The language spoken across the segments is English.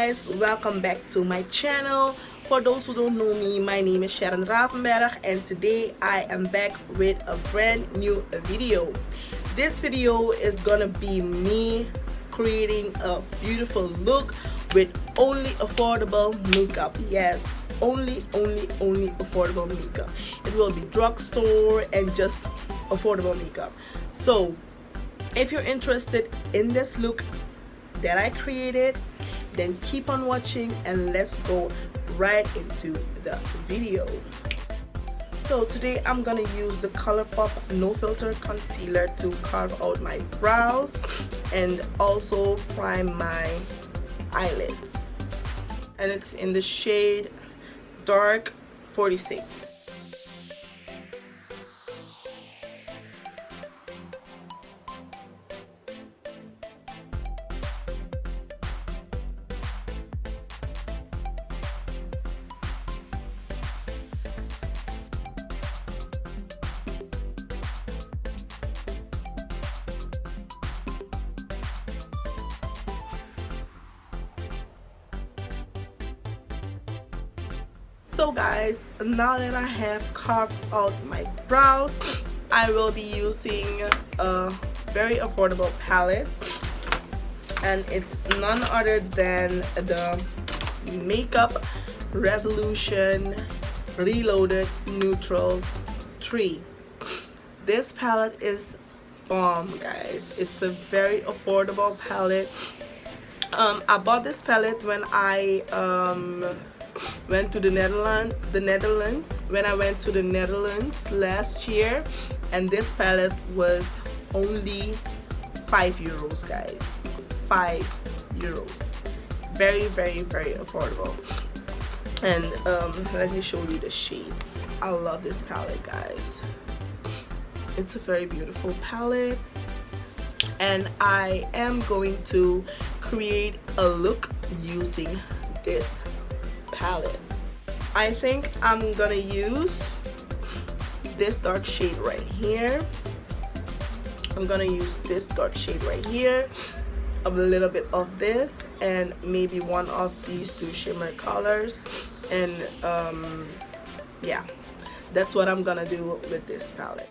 guys, welcome back to my channel. For those who don't know me, my name is Sharon Ravenberg, and today I am back with a brand new video. This video is gonna be me creating a beautiful look with only affordable makeup. Yes, only affordable makeup. It will be drugstore and just affordable makeup. So if you're interested in this look that I created, then keep on watching and let's go right into the video. So today I'm gonna use the ColourPop No Filter Concealer to carve out my brows and also prime my eyelids. And it's in the shade Dark 46. So guys, now that I have carved out my brows, I will be using a very affordable palette, and it's none other than the Makeup Revolution Reloaded Neutrals 3. This palette is bomb, guys. It's a very affordable palette. I bought this palette when I went to the Netherlands when I went to the Netherlands last year, and this palette was only €5, guys. €5. Very affordable. And let me show you the shades. I love this palette, guys. It's a very beautiful palette, and I am going to create a look using this palette. I think I'm gonna use this dark shade right here. I'm gonna use this dark shade right here, a little bit of this, and maybe one of these two shimmer colors, and yeah, that's what I'm gonna do with this palette.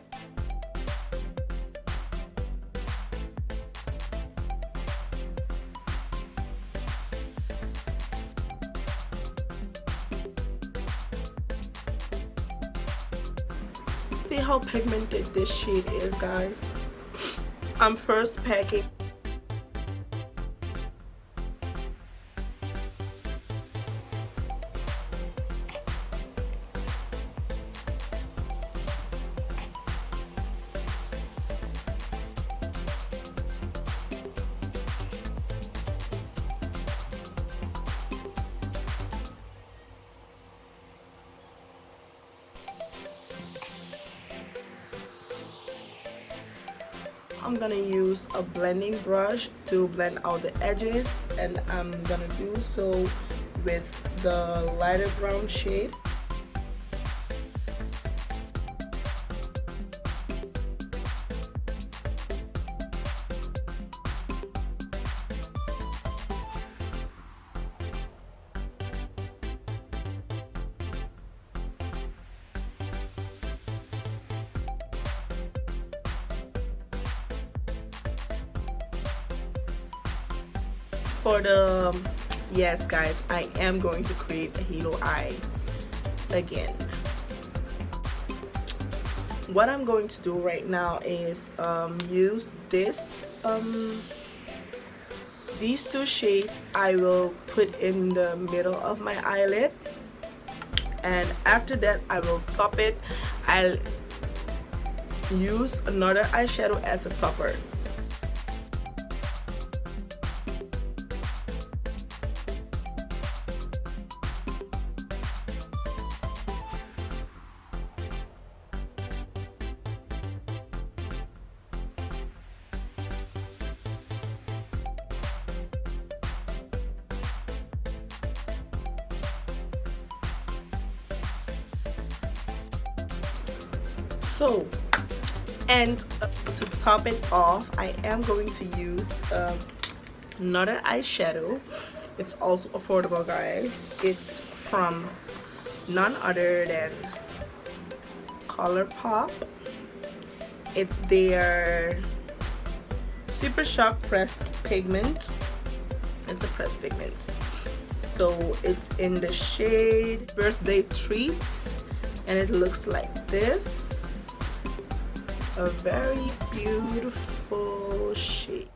See how pigmented this shade is, guys. I'm first packing. I'm gonna use a blending brush to blend out the edges, and I'm gonna do so with the lighter brown shade. For the, yes guys, I am going to create a halo eye again. What I'm going to do right now is use this these two shades. I will put in the middle of my eyelid, and after that I will top it. I'll use another eyeshadow as a topper. So, and to top it off, I am going to use another eyeshadow. It's also affordable, guys. It's from none other than Colourpop. It's their Supershcok pressed pigment. It's a pressed pigment. So it's in the shade Birthday Treats, and it looks like this. A very beautiful shade.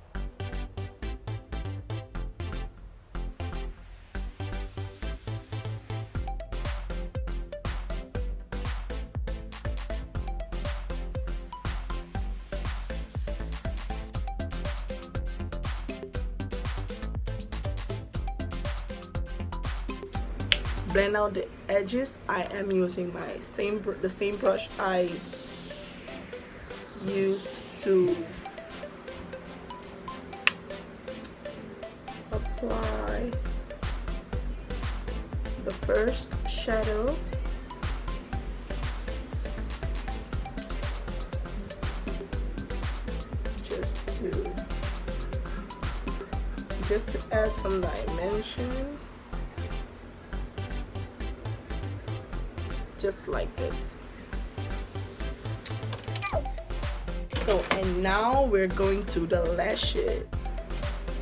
Blend out the edges. I am using the same brush I used to apply the first shadow. Just to add some dimension. Just like this. So, and now we're going to the lashes.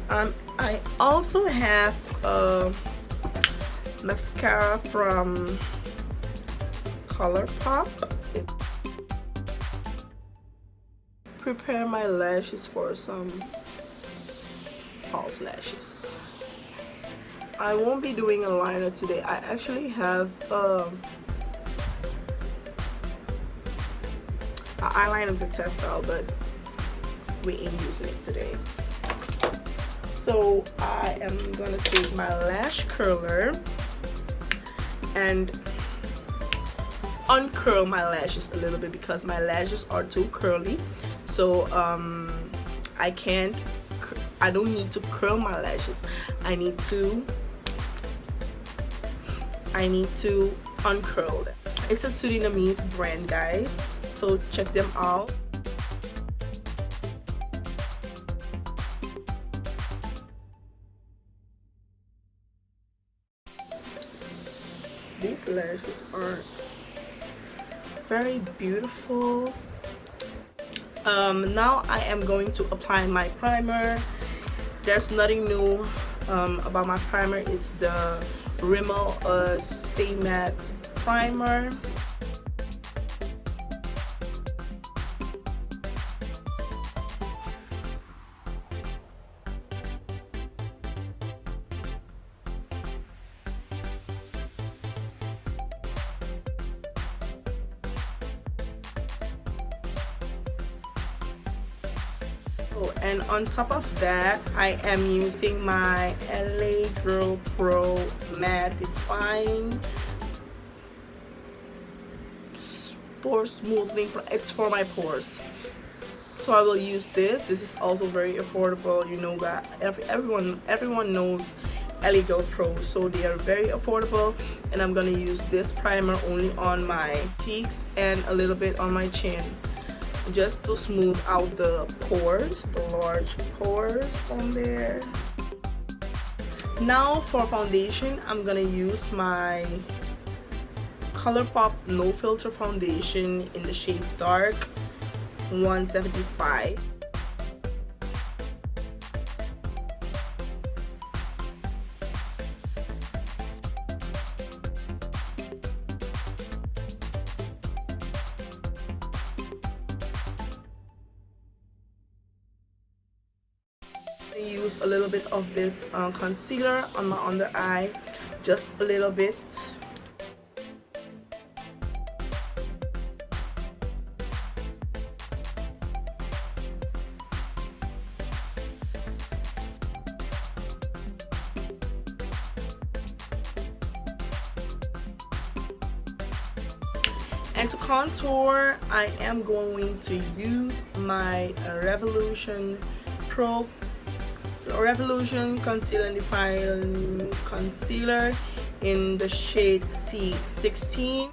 I also have a mascara from Colourpop. Prepare my lashes for some false lashes. I won't be doing a liner today. I actually have an eyeliner to test out, but we ain't using it today. So I am gonna take my lash curler and uncurl my lashes a little bit because my lashes are too curly. So I don't need to curl my lashes. I need to uncurl them. It's a Surinamese brand, guys, so check them out. These lashes are very beautiful. Now I am going to apply my primer. There's nothing new about my primer. It's the Rimmel Stay Matte primer. And on top of that, I am using my LA Girl Pro Mattifying Pore Smoothing. It's for my pores, so I will use this. This is also very affordable. You know that everyone knows LA Girl Pro, so they are very affordable. And I'm gonna use this primer only on my cheeks and a little bit on my chin, just to smooth out the pores, the large pores on there. Now for foundation, I'm gonna use my Colourpop No Filter foundation in the shade Dark 175. Use a little bit of this concealer on my under eye, just a little bit. And to contour, I am going to use my Revolution Conceal and Define Concealer in the shade C16.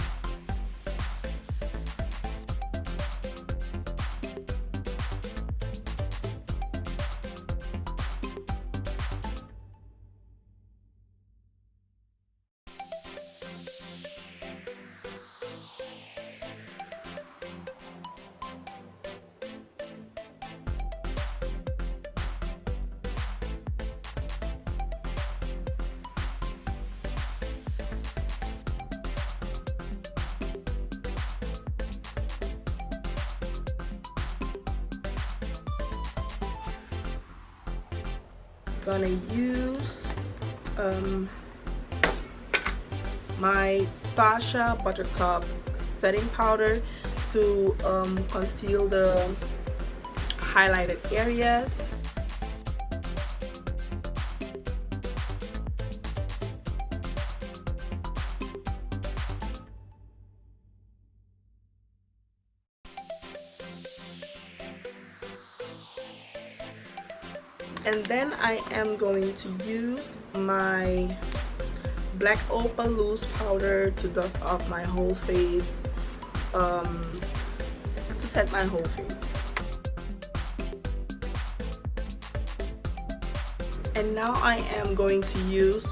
gonna use my Buttercup setting powder to conceal the highlighted areas. And then I am going to use my black opal loose powder to dust off my whole face, to set my whole face. And now I am going to use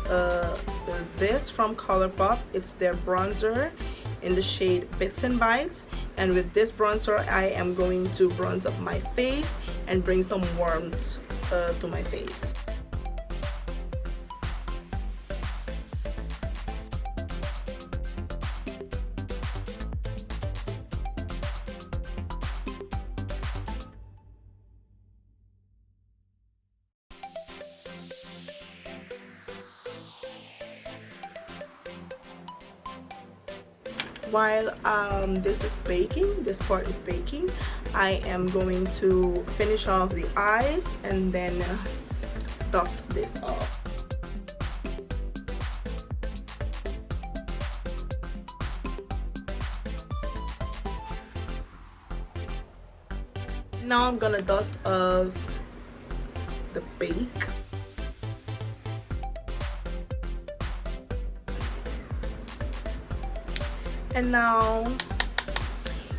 this from ColourPop. It's their bronzer in the shade Bits and Bites, and with this bronzer I am going to bronze up my face and bring some warmth to my face. While this is baking, this part is baking, I am going to finish off the eyes and then dust this off. Now I'm gonna dust off the bake. And now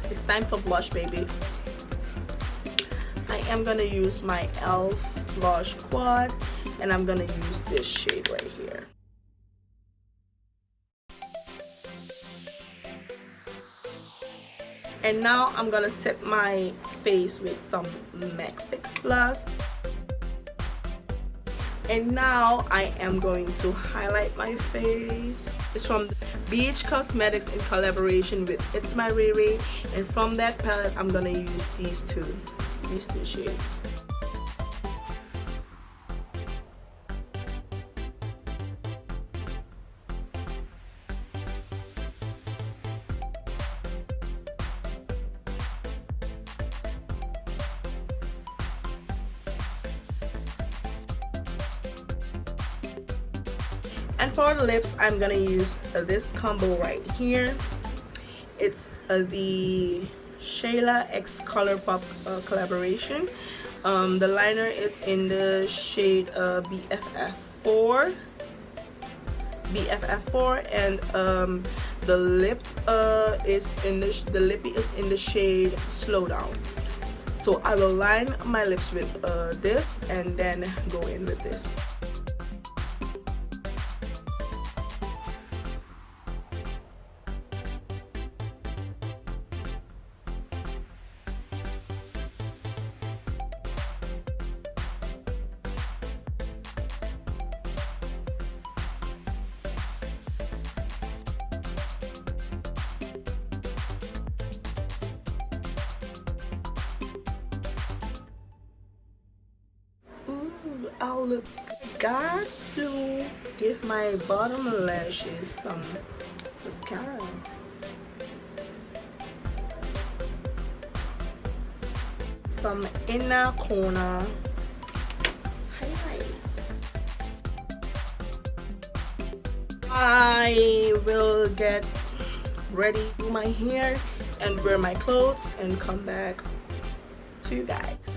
it's time for blush, baby. I am gonna use my e.l.f. blush quad, and I'm gonna use this shade right here. And now I'm gonna set my face with some MAC Fix Plus. And now I am going to highlight my face. It's from BH Cosmetics in collaboration with It's My Riri, and from that palette I'm gonna use these two shades. And for the lips, I'm gonna use this combo right here. It's the Shayla X ColourPop collaboration. The liner is in the shade BFF4, and the lip the lippy is in the shade Slow Down. So I will line my lips with this and then go in with this. I got to give my bottom lashes some mascara. Some inner corner highlight. I will get ready, do my hair and wear my clothes and come back to you guys.